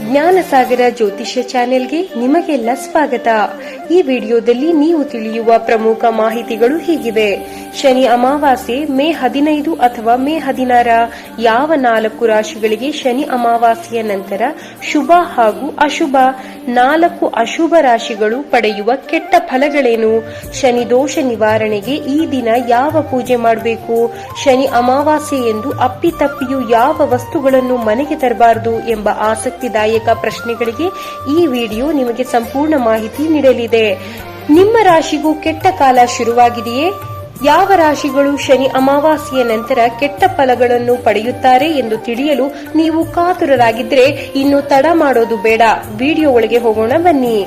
ಜ್ಞಾನಸಾಗರ ಜ್ಯೋತಿಷ್ಯ ಚಾನೆಲ್ಗೆ ನಿಮಗೆಲ್ಲ ಸ್ವಾಗತ. ಈ ವಿಡಿಯೋದಲ್ಲಿ ನೀವು ತಿಳಿಯುವ ಪ್ರಮುಖ ಮಾಹಿತಿಗಳು ಹೀಗಿವೆ. ಶನಿ ಅಮಾವಾಸ್ಯೆ ಮೇ 15 ಅಥವಾ ಮೇ 16 ಯಾವ 4 ರಾಶಿಗಳಿಗೆ ಶನಿ ಅಮಾವಾಸ್ಯೆಯ ನಂತರ ಶುಭ ಹಾಗೂ ಅಶುಭ, 4 ಅಶುಭ ರಾಶಿಗಳು ಪಡೆಯುವ ಕೆಟ್ಟ ಫಲಗಳೇನು, ಶನಿ ದೋಷ ನಿವಾರಣೆಗೆ ಈ ದಿನ ಯಾವ ಪೂಜೆ ಮಾಡಬೇಕು, ಶನಿ ಅಮಾವಾಸ್ಯೆ ಎಂದು ಅಪ್ಪಿತಪ್ಪಿಯೂ ಯಾವ ವಸ್ತುಗಳನ್ನು ಮನೆಗೆ ತರಬಾರದು ಎಂಬ ಆಸಕ್ತಿದಾಯಕ ಪ್ರಶ್ನೆಗಳಿಗೆ ಈ ವಿಡಿಯೋ ನಿಮಗೆ ಸಂಪೂರ್ಣ ಮಾಹಿತಿ ನೀಡಲಿದೆ. ನಿಮ್ಮ ರಾಶಿಗೂ ಕೆಟ್ಟ ಕಾಲ ಶುರುವಾಗಿದೆಯೇ? ಯಾವ ರಾಶಿಗಳು ಶನಿ ಅಮಾವಾಸ್ಯೆಯ ನಂತರ ಕೆಟ್ಟ ಫಲಗಳನ್ನು ಪಡೆಯುತ್ತಾರೆ ಎಂದು ತಿಳಿಯಲು ನೀವು ಕಾತುರರಾಗಿದ್ದರೆ ಇನ್ನು ತಡ ಮಾಡೋದು ಬೇಡ, ವಿಡಿಯೋ ಒಳಗೆ ಹೋಗೋಣ ಬನ್ನಿ.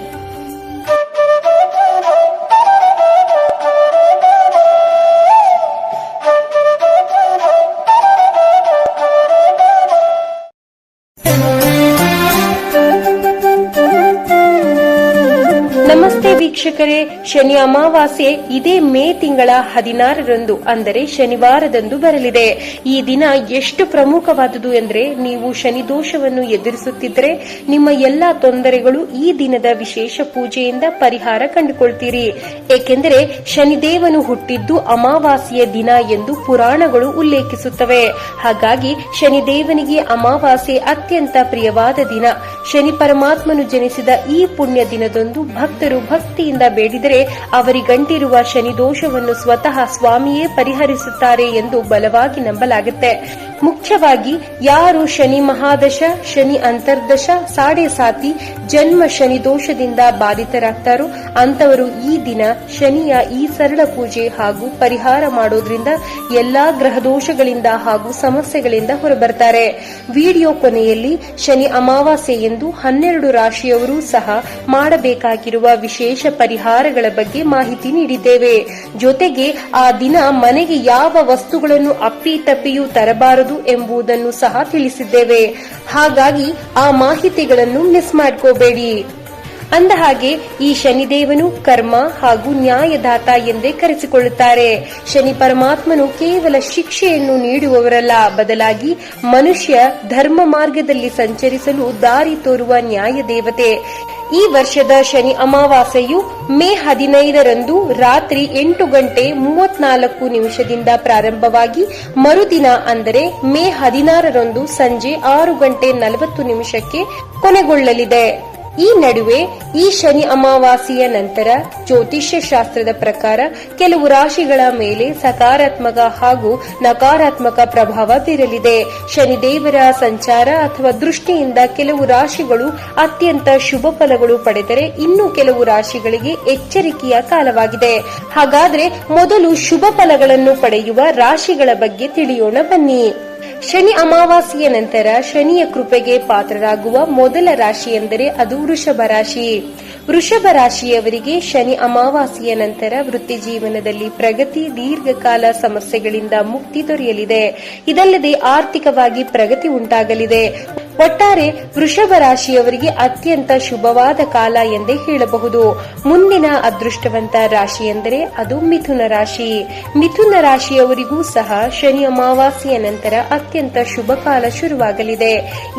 ನಮಸ್ತೆ ವೀಕ್ಷಕರೇ, ಶನಿ ಅಮಾವಾಸ್ಯೆ ಇದೇ ಮೇ ತಿಂಗಳ 16ರಂದು ಅಂದರೆ ಶನಿವಾರದಂದು ಬರಲಿದೆ. ಈ ದಿನ ಎಷ್ಟು ಪ್ರಮುಖವಾದುದು ಎಂದರೆ, ನೀವು ಶನಿ ದೋಷವನ್ನು ಎದುರಿಸುತ್ತಿದ್ದರೆ ನಿಮ್ಮ ಎಲ್ಲಾ ತೊಂದರೆಗಳು ಈ ದಿನದ ವಿಶೇಷ ಪೂಜೆಯಿಂದ ಪರಿಹಾರ ಕಂಡುಕೊಳ್ತೀರಿ. ಏಕೆಂದರೆ ಶನಿದೇವನು ಹುಟ್ಟಿದ್ದು ಅಮಾವಾಸ್ಯೆಯ ದಿನ ಎಂದು ಪುರಾಣಗಳು ಉಲ್ಲೇಖಿಸುತ್ತವೆ. ಹಾಗಾಗಿ ಶನಿದೇವನಿಗೆ ಅಮಾವಾಸ್ಯೆ ಅತ್ಯಂತ ಪ್ರಿಯವಾದ ದಿನ. ಶನಿ ಪರಮಾತ್ಮನು ಜನಿಸಿದ ಈ ಪುಣ್ಯ ದಿನದಂದು ಭಕ್ತರು ಭಕ್ತಿಯಿಂದ ಬೇಡಿದರೆ ಅವರಿಗಂಟಿರುವ ಶನಿ ದೋಷವನ್ನು ಸ್ವತಃ ಸ್ವಾಮಿಯೇ ಪರಿಹರಿಸುತ್ತಾರೆ ಎಂದು ಬಲವಾಗಿ ನಂಬಲಾಗುತ್ತೆ. ಮುಖ್ಯವಾಗಿ ಯಾರು ಶನಿ ಮಹಾದಶ, ಶನಿ ಅಂತರ್ದಶ, ಸಾಡೆ ಸಾತಿ, ಜನ್ಮ ಶನಿ ದೋಷದಿಂದ ಬಾಧಿತರಾಗ್ತಾರೋ ಅಂತವರು ಈ ದಿನ ಶನಿಯ ಈ ಸರಳ ಪೂಜೆ ಹಾಗೂ ಪರಿಹಾರ ಮಾಡೋದ್ರಿಂದ ಎಲ್ಲಾ ಗ್ರಹ ದೋಷಗಳಿಂದ ಹಾಗೂ ಸಮಸ್ಯೆಗಳಿಂದ ಹೊರಬರ್ತಾರೆ. ವಿಡಿಯೋ ಕೊನೆಯಲ್ಲಿ ಶನಿ ಅಮಾವಾಸ್ಯೆ ಎಂದು 12 ರಾಶಿಯವರು ಸಹ ಮಾಡಬೇಕಾಗಿರುವ ವಿಶೇಷ ಪರಿಹಾರಗಳ ಬಗ್ಗೆ ಮಾಹಿತಿ ನೀಡಿದ್ದೇವೆ. ಜೊತೆಗೆ ಆ ದಿನ ಮನೆಗೆ ಯಾವ ವಸ್ತುಗಳನ್ನು ಅಪ್ಪಿತಪ್ಪಿಯೂ ತರಬಾರದು ಎಂಬುದನ್ನು ಸಹ ತಿಳಿಸಿದ್ದೇವೆ. ಹಾಗಾಗಿ ಆ ಮಾಹಿತಿಗಳನ್ನು ಮಿಸ್ ಮಾಡ್ಕೋಬೇಡಿ. ಅಂದಹಾಗೆ ಈ ಶನಿದೇವನು ಕರ್ಮ ಹಾಗೂ ನ್ಯಾಯದಾತ ಎಂದೇ ಕರೆಸಿಕೊಳ್ಳುತ್ತಾರೆ. ಶನಿ ಪರಮಾತ್ಮನು ಕೇವಲ ಶಿಕ್ಷೆಯನ್ನು ನೀಡುವವರಲ್ಲ, ಬದಲಾಗಿ ಮನುಷ್ಯ ಧರ್ಮ ಮಾರ್ಗದಲ್ಲಿ ಸಂಚರಿಸಲು ದಾರಿ ತೋರುವ ನ್ಯಾಯ ದೇವತೆ. ಈ ವರ್ಷದ ಶನಿ ಅಮಾವಾಸ್ಯೆಯು ಮೇ 15ರಂದು ರಾತ್ರಿ 8:34 ಪ್ರಾರಂಭವಾಗಿ ಮರುದಿನ ಅಂದರೆ ಮೇ 16ರಂದು ಸಂಜೆ 6:40 ಕೊನೆಗೊಳ್ಳಲಿದೆ. ಈ ನಡುವೆ ಈ ಶನಿ ಅಮಾವಾಸ್ಯೆಯ ನಂತರ ಜ್ಯೋತಿಷ್ಯ ಶಾಸ್ತ್ರದ ಪ್ರಕಾರ ಕೆಲವು ರಾಶಿಗಳ ಮೇಲೆ ಸಕಾರಾತ್ಮಕ ಹಾಗೂ ನಕಾರಾತ್ಮಕ ಪ್ರಭಾವ ಬೀರಲಿದೆ. ಶನಿದೇವರ ಸಂಚಾರ ಅಥವಾ ದೃಷ್ಟಿಯಿಂದ ಕೆಲವು ರಾಶಿಗಳು ಅತ್ಯಂತ ಶುಭ ಫಲಗಳು ಪಡೆದರೆ, ಇನ್ನು ಕೆಲವು ರಾಶಿಗಳಿಗೆ ಎಚ್ಚರಿಕೆಯ ಕಾಲವಾಗಿದೆ. ಹಾಗಾದ್ರೆ ಮೊದಲು ಶುಭ ಫಲಗಳನ್ನು ಪಡೆಯುವ ರಾಶಿಗಳ ಬಗ್ಗೆ ತಿಳಿಯೋಣ ಬನ್ನಿ. ಶನಿ ಅಮಾವಾಸ್ಯೆಯ ನಂತರ ಶನಿಯ ಕೃಪೆಗೆ ಪಾತ್ರರಾಗುವ ಮೊದಲ ರಾಶಿ ಎಂದರೆ ಅದು ವೃಷಭ ರಾಶಿ. ವೃಷಭ ರಾಶಿಯವರಿಗೆ ಶನಿ ಅಮಾವಾಸ್ಯೆಯ ನಂತರ ವೃತ್ತಿ ಜೀವನದಲ್ಲಿ ಪ್ರಗತಿ, ದೀರ್ಘಕಾಲ ಸಮಸ್ಯೆಗಳಿಂದ ಮುಕ್ತಿ ದೊರೆಯಲಿದೆ. ಇದಲ್ಲದೆ ಆರ್ಥಿಕವಾಗಿ ಪ್ರಗತಿ ಉಂಟಾಗಲಿದೆ. ಒಟ್ಟಾರೆ ವೃಷಭ ರಾಶಿಯವರಿಗೆ ಅತ್ಯಂತ ಶುಭವಾದ ಕಾಲ ಎಂದೇ ಹೇಳಬಹುದು. ಮುಂದಿನ ಅದೃಷ್ಟವಂತ ರಾಶಿ ಎಂದರೆ ಅದು ಮಿಥುನ ರಾಶಿ. ಮಿಥುನ ರಾಶಿಯವರಿಗೂ ಸಹ ಶನಿ ಅಮಾವಾಸ್ಯೆಯ ನಂತರ ಅತ್ಯಂತ ಶುಭ ಕಾಲ ಶುರುವಾಗಲಿದೆ.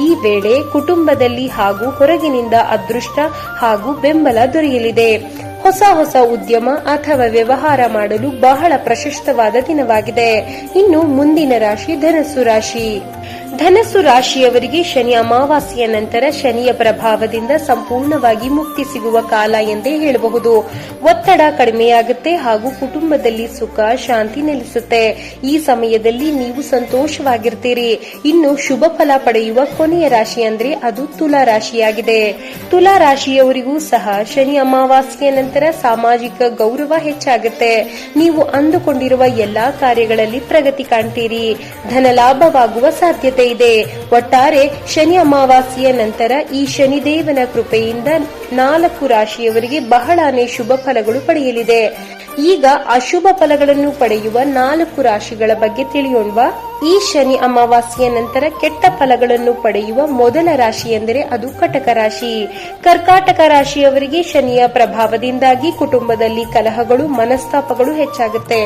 ಈ ವೇಳೆ ಕುಟುಂಬದಲ್ಲಿ ಹಾಗೂ ಹೊರಗಿನಿಂದ ಅದೃಷ್ಟ ಹಾಗೂ ಬೆಂಬಲ ದೊರೆಯಲಿದೆ. ಹೊಸ ಉದ್ಯಮ ಅಥವಾ ವ್ಯವಹಾರ ಮಾಡಲು ಬಹಳ ಪ್ರಶಸ್ತವಾದ ದಿನವಾಗಿದೆ. ಇನ್ನು ಮುಂದಿನ ರಾಶಿ ಧನಸ್ಸು ರಾಶಿ. ಧನಸ್ಸು ರಾಶಿಯವರಿಗೆ ಶನಿ ಅಮಾವಾಸ್ಯೆಯ ನಂತರ ಶನಿಯ ಪ್ರಭಾವದಿಂದ ಸಂಪೂರ್ಣವಾಗಿ ಮುಕ್ತಿ ಸಿಗುವ ಕಾಲ ಎಂದೇ ಹೇಳಬಹುದು. ಒತ್ತಡ ಕಡಿಮೆಯಾಗುತ್ತೆ ಹಾಗೂ ಕುಟುಂಬದಲ್ಲಿ ಸುಖ ಶಾಂತಿ ನೆಲೆಸುತ್ತೆ. ಈ ಸಮಯದಲ್ಲಿ ನೀವು ಸಂತೋಷವಾಗಿರ್ತೀರಿ. ಇನ್ನು ಶುಭ ಫಲ ಪಡೆಯುವ ಕೊನೆಯ ರಾಶಿ ಅಂದ್ರೆ ಅದು ತುಲಾ ರಾಶಿಯಾಗಿದೆ. ತುಲಾ ರಾಶಿಯವರಿಗೂ ಸಹ ಶನಿ ಅಮಾವಾಸ್ಯೆಯ ನಂತರ ಸಾಮಾಜಿಕ ಗೌರವ ಹೆಚ್ಚಾಗುತ್ತೆ. ನೀವು ಅಂದುಕೊಂಡಿರುವ ಎಲ್ಲಾ ಕಾರ್ಯಗಳಲ್ಲಿ ಪ್ರಗತಿ ಕಾಣ್ತೀರಿ. ಧನ ಲಾಭವಾಗುವ ಸಾಧ್ಯತೆ ಇದೆ. ಒಟ್ಟಾರೆ ಶನಿ ಅಮಾವಾಸ್ಯೆಯ ನಂತರ ಈ ಶನಿದೇವನ ಕೃಪೆಯಿಂದ 4 ರಾಶಿಯವರಿಗೆ ಬಹಳನೇ ಶುಭ ಫಲಗಳು ಪಡೆಯಲಿದೆ. ಈಗ ಅಶುಭ ಫಲಗಳನ್ನು ಪಡೆಯುವ 4 ರಾಶಿಗಳ ಬಗ್ಗೆ ತಿಳಿಯೋಣವಾ. ಈ ಶನಿ ಅಮಾವಾಸ್ಯೆಯ ನಂತರ ಕೆಟ್ಟ ಫಲಗಳನ್ನು ಪಡೆಯುವ ಮೊದಲ ರಾಶಿ ಎಂದರೆ ಅದು ಕಟಕ ರಾಶಿ. ಕರ್ಕಾಟಕ ರಾಶಿಯವರಿಗೆ ಶನಿಯ ಪ್ರಭಾವದಿಂದಾಗಿ ಕುಟುಂಬದಲ್ಲಿ ಕಲಹಗಳು, ಮನಸ್ತಾಪಗಳು ಹೆಚ್ಚಾಗುತ್ತೆ.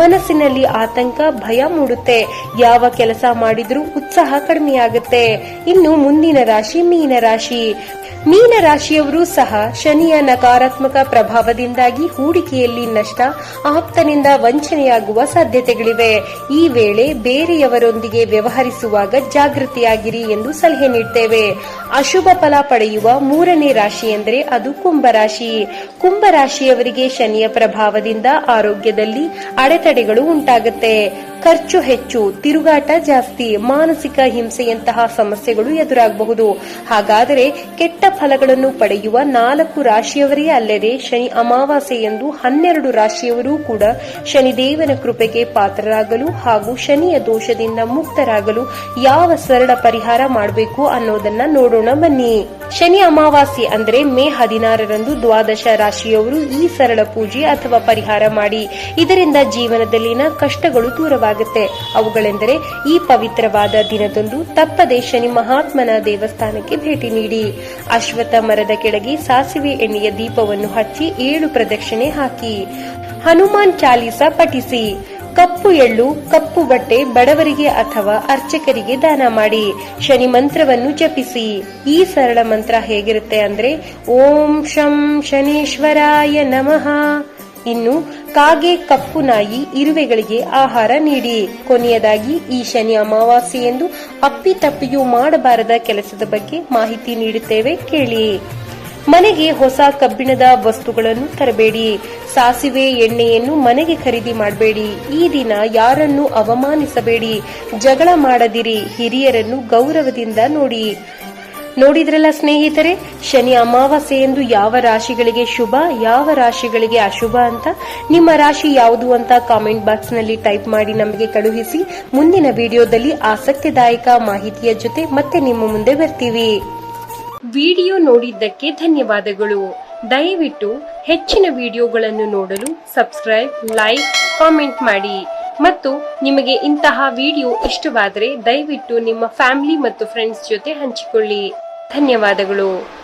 ಮನಸ್ಸಿನಲ್ಲಿ ಆತಂಕ, ಭಯ ಮೂಡುತ್ತೆ. ಯಾವ ಕೆಲಸ ಮಾಡಿದ್ರೂ ಉತ್ಸಾಹ ಕಡಿಮೆಯಾಗುತ್ತೆ. ಇನ್ನು ಮುಂದಿನ ರಾಶಿ ಮೀನ ರಾಶಿ. ಮೀನ ರಾಶಿಯವರು ಸಹ ಶನಿಯ ನಕಾರಾತ್ಮಕ ಪ್ರಭಾವದಿಂದಾಗಿ ಹೂಡಿಕೆಯಲ್ಲಿ ನಷ್ಟ, ಆಪ್ತನಿಂದ ವಂಚನೆಯಾಗುವ ಸಾಧ್ಯತೆಗಳಿವೆ. ಈ ವೇಳೆ ಬೇರೆಯವರೊಂದಿಗೆ ವ್ಯವಹರಿಸುವಾಗ ಜಾಗೃತಿಯಾಗಿರಿ ಎಂದು ಸಲಹೆ ನೀಡುತ್ತೇವೆ. ಅಶುಭ ಫಲ ಪಡೆಯುವ 3ನೇ ರಾಶಿ ಎಂದರೆ ಅದು ಕುಂಭರಾಶಿ. ಕುಂಭರಾಶಿಯವರಿಗೆ ಶನಿಯ ಪ್ರಭಾವದಿಂದ ಆರೋಗ್ಯದಲ್ಲಿ ಅಡೆತಡೆಗಳು ಉಂಟಾಗುತ್ತೆ. ಖರ್ಚು ಹೆಚ್ಚು, ತಿರುಗಾಟ ಜಾಸ್ತಿ, ಮಾನಸಿಕ ಹಿಂಸೆಯಂತಹ ಸಮಸ್ಯೆಗಳು ಎದುರಾಗಬಹುದು. ಹಾಗಾದರೆ ಕೆಟ್ಟ ಫಲಗಳನ್ನು ಪಡೆಯುವ 4 ರಾಶಿಯವರೇ ಅಲ್ಲದೆ ಶನಿ ಅಮಾವಾಸ್ಯೆ ಎಂದು 12 ರಾಶಿಯವರು ಕೂಡ ಶನಿದೇವನ ಕೃಪೆಗೆ ಪಾತ್ರರಾಗಲು ಹಾಗೂ ಶನಿಯ ದೋಷದಿಂದ ಮುಕ್ತರಾಗಲು ಯಾವ ಸರಳ ಪರಿಹಾರ ಮಾಡಬೇಕು ಅನ್ನೋದನ್ನ ನೋಡೋಣ ಬನ್ನಿ. ಶನಿ ಅಮಾವಾಸ್ಯೆ ಅಂದ್ರೆ ಮೇ 16ರಂದು ದ್ವಾದಶ ರಾಶಿಯವರು ಈ ಸರಳ ಪೂಜೆ ಅಥವಾ ಪರಿಹಾರ ಮಾಡಿ. ಇದರಿಂದ ಜೀವನದಲ್ಲಿನ ಕಷ್ಟಗಳು ದೂರವಾಗುತ್ತೆ. ಅವುಗಳೆಂದರೆ ಈ ಪವಿತ್ರವಾದ ದಿನದಂದು ತಪ್ಪದೆ ಶನಿ ಮಹಾತ್ಮನ ದೇವಸ್ಥಾನಕ್ಕೆ ಭೇಟಿ ನೀಡಿ, ಅಶ್ವತ್ಥ ಮರದ ಕೆಳಗೆ ಸಾಸಿವೆ ಎಣ್ಣೆಯ ದೀಪವನ್ನು ಹಚ್ಚಿ 7 ಪ್ರದಕ್ಷಿಣೆ ಹಾಕಿ, ಹನುಮಾನ್ ಚಾಲೀಸ ಪಠಿಸಿ, ಕಪ್ಪು ಎಳ್ಳು, ಕಪ್ಪು ಬಟ್ಟೆ ಬಡವರಿಗೆ ಅಥವಾ ಅರ್ಚಕರಿಗೆ ದಾನ ಮಾಡಿ, ಶನಿ ಮಂತ್ರವನ್ನು ಜಪಿಸಿ. ಈ ಸರಳ ಮಂತ್ರ ಹೇಗಿರುತ್ತೆ ಅಂದ್ರೆ ಓಂ ಶಂ ಶನೀಶ್ವರಾಯ ನಮಃ. ಇನ್ನು ಕಾಗೆ, ಕಪ್ಪು ನಾಯಿ, ಇರುವೆಗಳಿಗೆ ಆಹಾರ ನೀಡಿ. ಕೊನೆಯದಾಗಿ ಈ ಶನಿ ಅಮಾವಾಸ್ಯೆ ಎಂದು ಅಪ್ಪಿತಪ್ಪಿಯೂ ಮಾಡಬಾರದ ಕೆಲಸದ ಬಗ್ಗೆ ಮಾಹಿತಿ ನೀಡುತ್ತೇವೆ, ಕೇಳಿ. ಮನೆಗೆ ಹೊಸ ಕಬ್ಬಿಣದ ವಸ್ತುಗಳನ್ನು ತರಬೇಡಿ. ಸಾಸಿವೆ ಎಣ್ಣೆಯನ್ನು ಮನೆಗೆ ಖರೀದಿ ಮಾಡಬೇಡಿ. ಈ ದಿನ ಯಾರನ್ನು ಅವಮಾನಿಸಬೇಡಿ. ಜಗಳ ಮಾಡದಿರಿ. ಹಿರಿಯರನ್ನು ಗೌರವದಿಂದ ನೋಡಿ. ನೋಡಿದ್ರಲ್ಲ ಸ್ನೇಹಿತರೆ, ಶನಿ ಅಮಾವಾಸ್ಯೆ ಎಂದು ಯಾವ ರಾಶಿಗಳಿಗೆ ಶುಭ, ಯಾವ ರಾಶಿಗಳಿಗೆ ಅಶುಭ ಅಂತ. ನಿಮ್ಮ ರಾಶಿ ಯಾವುದು ಅಂತ ಕಾಮೆಂಟ್ ಬಾಕ್ಸ್ ನಲ್ಲಿ ಟೈಪ್ ಮಾಡಿ ನಮಗೆ ಕಳುಹಿಸಿ. ಮುಂದಿನ ವಿಡಿಯೋದಲ್ಲಿ ಆಸಕ್ತಿದಾಯಕ ಮಾಹಿತಿಯ ಜೊತೆ ಮತ್ತೆ ನಿಮ್ಮ ಮುಂದೆ ಬರ್ತೀವಿ. ವಿಡಿಯೋ ನೋಡಿದ್ದಕ್ಕೆ ಧನ್ಯವಾದಗಳು. ದಯವಿಟ್ಟು ಹೆಚ್ಚಿನ ವಿಡಿಯೋಗಳನ್ನು ನೋಡಲು ಸಬ್ಸ್ಕ್ರೈಬ್, ಲೈಕ್, ಕಾಮೆಂಟ್ ಮಾಡಿ. ಮತ್ತು ನಿಮಗೆ ಇಂತಹ ವಿಡಿಯೋ ಇಷ್ಟವಾದರೆ ದಯವಿಟ್ಟು ನಿಮ್ಮ ಫ್ಯಾಮಿಲಿ ಮತ್ತು ಫ್ರೆಂಡ್ಸ್ ಜೊತೆ ಹಂಚಿಕೊಳ್ಳಿ. ಧನ್ಯವಾದಗಳು.